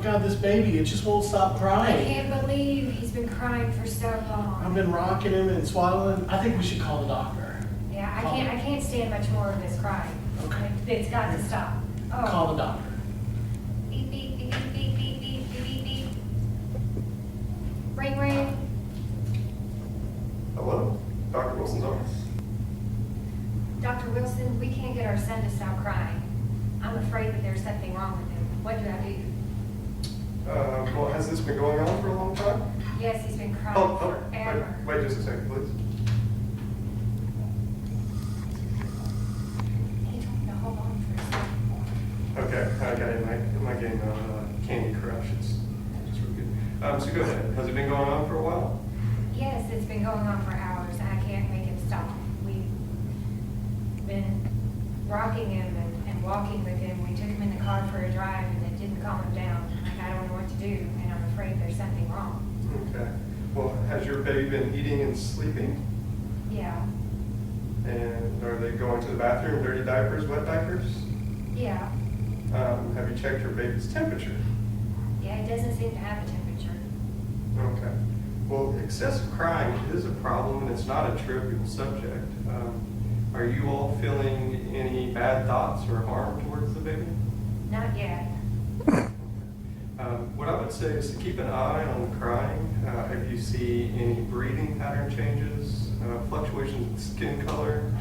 God, this baby, it just won't stop I crying. can't believe he's been crying for so long. I've been rocking him and swaddling. I think we should call the doctor. Yeah, I can't stand much more of this crying. Okay. It's got to stop. Oh. Call the doctor. Beep, beep, beep, beep, beep, beep, beep, beep, beep, beep. Ring, ring. Hello? Dr. Wilson's office. Dr. Wilson, we can't get our son to stop crying. I'm afraid that there's something wrong with him. What do I do? Well, has this been going on for a long time? Yes, he's been crying forever. Wait just a second, please. He told me to hold on for a second. Okay, I got it in my game on Candy Crush. It's just really good. So go ahead. Has it been going on for a while? Yes, it's been going on for hours. I can't make him stop. We've been rocking him and walking with him. We took him in the car for a drive and it didn't calm him down. Like, I don't know what to do and I'm afraid there's something wrong. Okay. Well, has your baby been eating and sleeping? Yeah, And are they going to the bathroom, dirty diapers, wet diapers? yeah, Have you checked your baby's temperature? yeah, it doesn't seem to have a temperature. Okay. Well, excessive crying is a problem, and it's not a trivial subject. Are you all feeling any bad thoughts or harm towards the baby? Not yet. What I would say is to keep an eye on the crying. If you see any breathing pattern changes, fluctuations in skin color.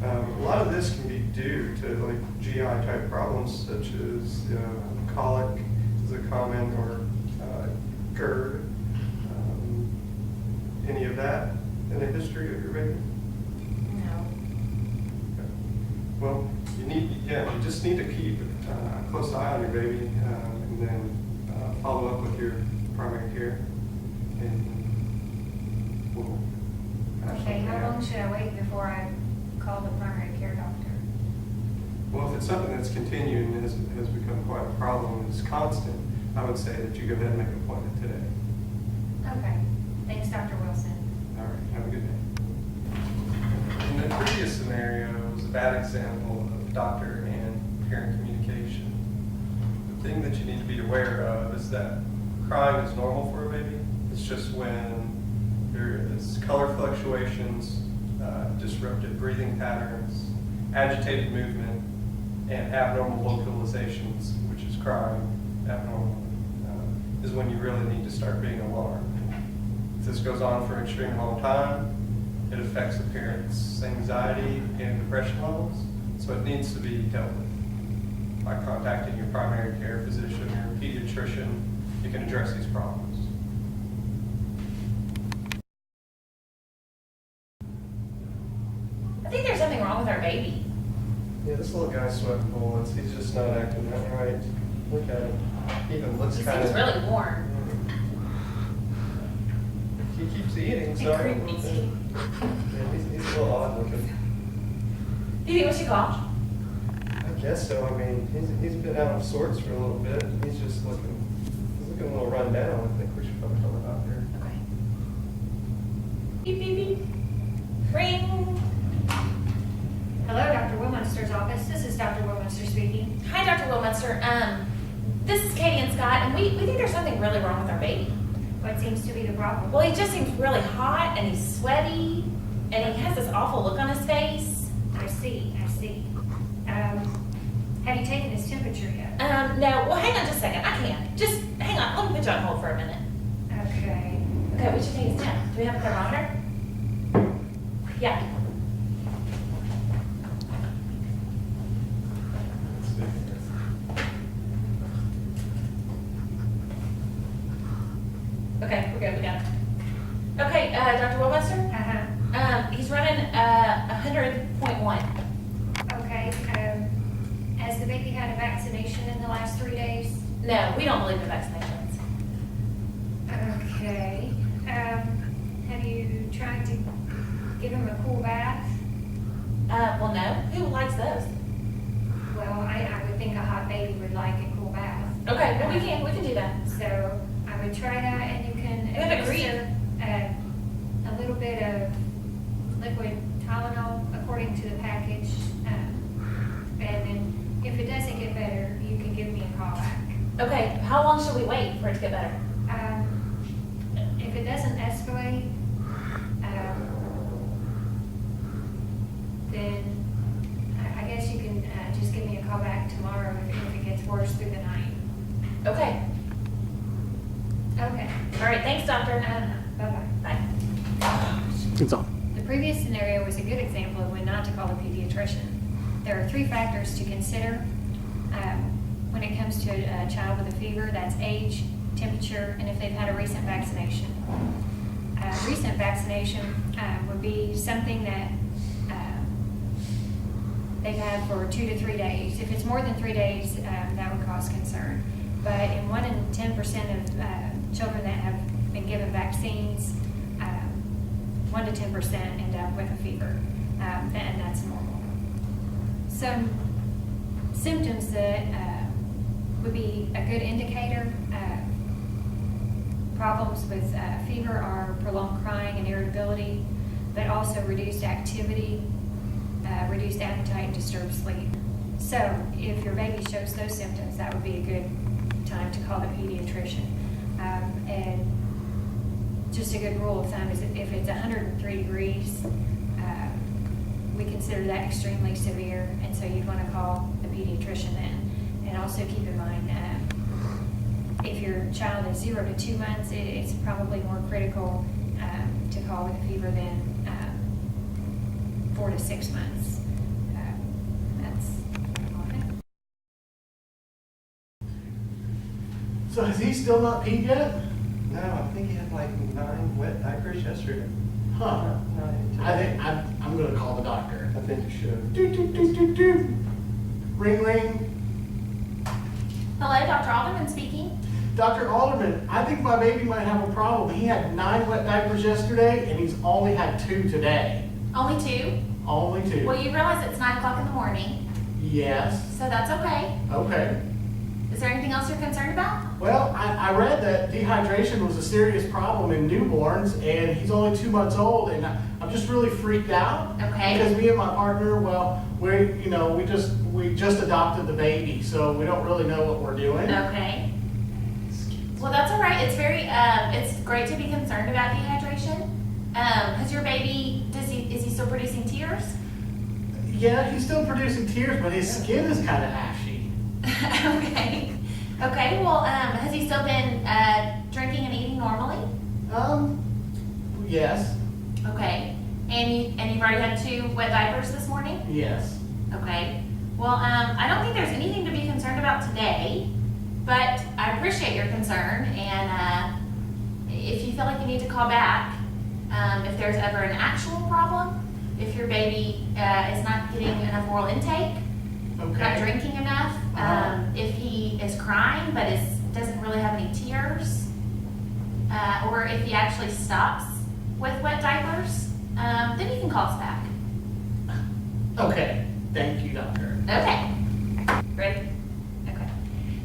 A lot of this can be due to like GI type problems such as colic is a common, or GERD. Any of that in the history of your baby? No. Okay. Well, you just need to keep a close eye on your baby, and then follow up with your primary care. And we'll hash Okay, something how out. long should I wait before I call the primary care doctor? Well, if it's something that's continuing and has become quite a problem and is constant, I would say that you go ahead and make an appointment today. Okay, thanks, Dr. Wilson. All right, have a good day. In the previous scenario, it was a bad example of doctor and parent communication. The thing that you need to be aware of is that crying is normal for a baby. It's just when there is color fluctuations, disrupted breathing patterns, agitated movement, and abnormal vocalizations, which is crying abnormal, is when you really need to start being alarmed. If this goes on for an extremely long time, it affects the parent's anxiety and depression levels, so it needs to be dealt with. By contacting your primary care physician or pediatrician, you can address these problems. I think there's something wrong with our baby. Yeah, this little guy's sweating bullets. He's just not acting right. Look at him. He even looks He kind seems of... really warm. He keeps eating, so... And creepy. Yeah, he's a little odd looking. Do you think we should call? I guess so. I mean, he's been out of sorts for a little bit. He's just looking a little run down. I think we should probably call the doctor. Okay. Beep, beep, beep. Ring. Hello, Dr. Weilmuenster's office. This is Dr. Weilmuenster speaking. Hi, Dr. Weilmuenster. This is Katie and Scott, and we think there's something really wrong with our baby. What seems to be the problem? Well, he just seems really hot, and he's sweaty, and he has this awful look on his face. I see. Have you taken his temperature yet? No. Well, hang on just a second. I can't. Just hang on. Let me put you on hold for a minute. Okay. Okay, we should take his temp. Do we have a thermometer? Yeah. Let's see here. Okay, we're good. We got it. Okay, Dr. Weilmuenster? Uh-huh. He's running 100.1. Okay. Has the baby had a vaccination in the last 3 days? No, we don't believe in vaccinations. Okay. Have you tried to give him a cool bath? Well, no. Who likes those? Well, I would think a hot baby would like a cool bath. Okay, well, we can do that. So I would try that, and you can We have agreed. administer a little bit of liquid Tylenol according to the package. And then if it doesn't get better, you can give me a call back. Okay, how How long should we wait for it to get better? If it doesn't escalate, then I guess you can just give me a call back tomorrow if it gets worse through the night. Okay. Okay. All right, thanks, doctor. Bye-bye. Bye. It's on. The previous scenario was a good example of when not to call a pediatrician. There are 3 factors to consider when it comes to a child with a fever. That's age, temperature, and if they've had a recent vaccination. Recent vaccination would be something that they've had for 2 to 3 days. If it's more than 3 days, that would cause concern. But in 1 in 10% of children that have been given vaccines, 1 to 10% end up with a fever, and that's normal. Some symptoms that would be a good indicator. Problems with fever are prolonged crying and irritability, but also reduced activity, reduced appetite, and disturbed sleep. So if your baby shows those symptoms, that would be a good time to call the pediatrician. And just a good rule of thumb is if it's 103 degrees, we consider that extremely severe, and so you'd want to call the pediatrician then. And also keep in mind, if your child is 0 to 2 months, it's probably more critical to call with a fever than 4 to 6 months. That's all I have. So has he still not peed yet? No, I think he had like 9 wet diapers yesterday. Huh. 9, I think I'm going to call the doctor. I think you should. Do, do, do, do, do. Ring, ring. Hello, Dr. Alderman speaking. Dr. Alderman, I think my baby might have a problem. He had 9 wet diapers yesterday, and he's only had 2 today. Only 2? Only 2. Well, you realize it's 9 o'clock in the morning, Yes. so that's okay. Okay. Is there anything else you're concerned about? Well, I read that dehydration was a serious problem in newborns, and he's only 2 months old, and I'm just really freaked out. Okay. Because me and my partner, well, we just adopted the baby, so we don't really know what we're doing. Okay. Well, that's all right. It's it's great to be concerned about dehydration. Has your baby, is he still producing tears? Yeah, he's still producing tears, but his skin is kind of ashy. Okay. Okay, well, has he still been drinking and eating normally? Yes. Okay. And you've already had 2 wet diapers this morning? Yes. Okay. Well, I don't think there's anything to be concerned about today, but I appreciate your concern, and if you feel like you need to call back, if there's ever an actual problem, if your baby is not getting enough oral intake, Okay. not drinking enough, if he is crying but doesn't really have any tears, or if he actually stops with wet diapers, then you can call us back. Okay. Thank you, doctor. Okay. Ready? Okay.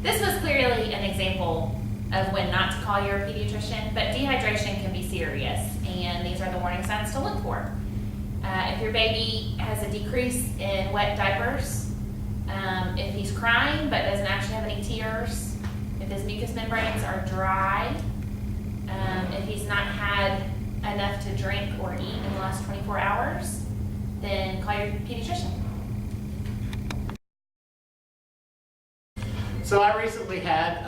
This was clearly an example of when not to call your pediatrician, but dehydration can be serious, and these are the warning signs to look for. If your baby has a decrease in wet diapers, if he's crying but doesn't actually have any tears, if his mucous membranes are dry, if he's not had enough to drink or eat in the last 24 hours, then call your pediatrician. So I recently had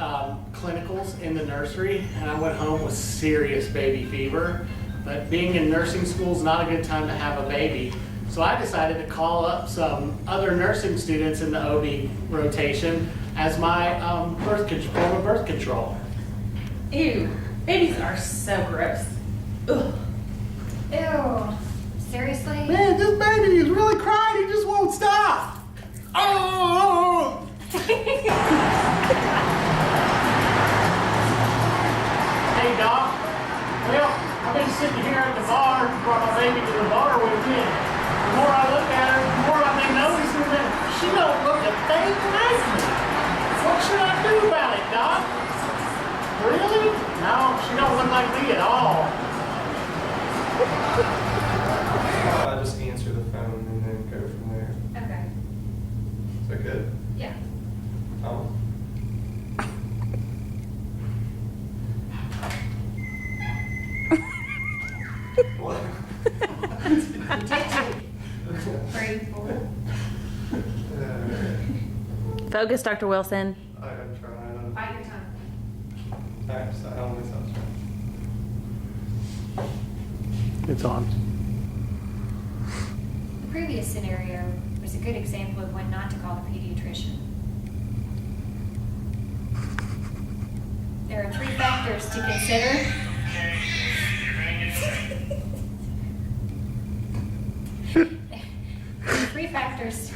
clinicals in the nursery, and I went home with serious baby fever. But being in nursing school is not a good time to have a baby. So I decided to call up some other nursing students in the OB rotation as my birth control. Ew, babies are so gross. Ugh. Ew. Seriously? Man, this baby is really crying. He just won't stop. Oh! Hey, Doc. Well, I've been sitting here at the bar, brought my baby to the bar with me. The more I look at her, the more I've been noticing that she don't look a thing like me. What should I do about it, Doc? Really? No, she don't look like me at all. I'll just answer the phone and then go from there. Okay. Is that good? Yeah. Thomas? Focus, Dr. Wilson. I'm trying. Bite your tongue. I only sound trying. It's on. The previous scenario was a good example of when not to call the pediatrician. There are 3 factors to consider. There are 3 factors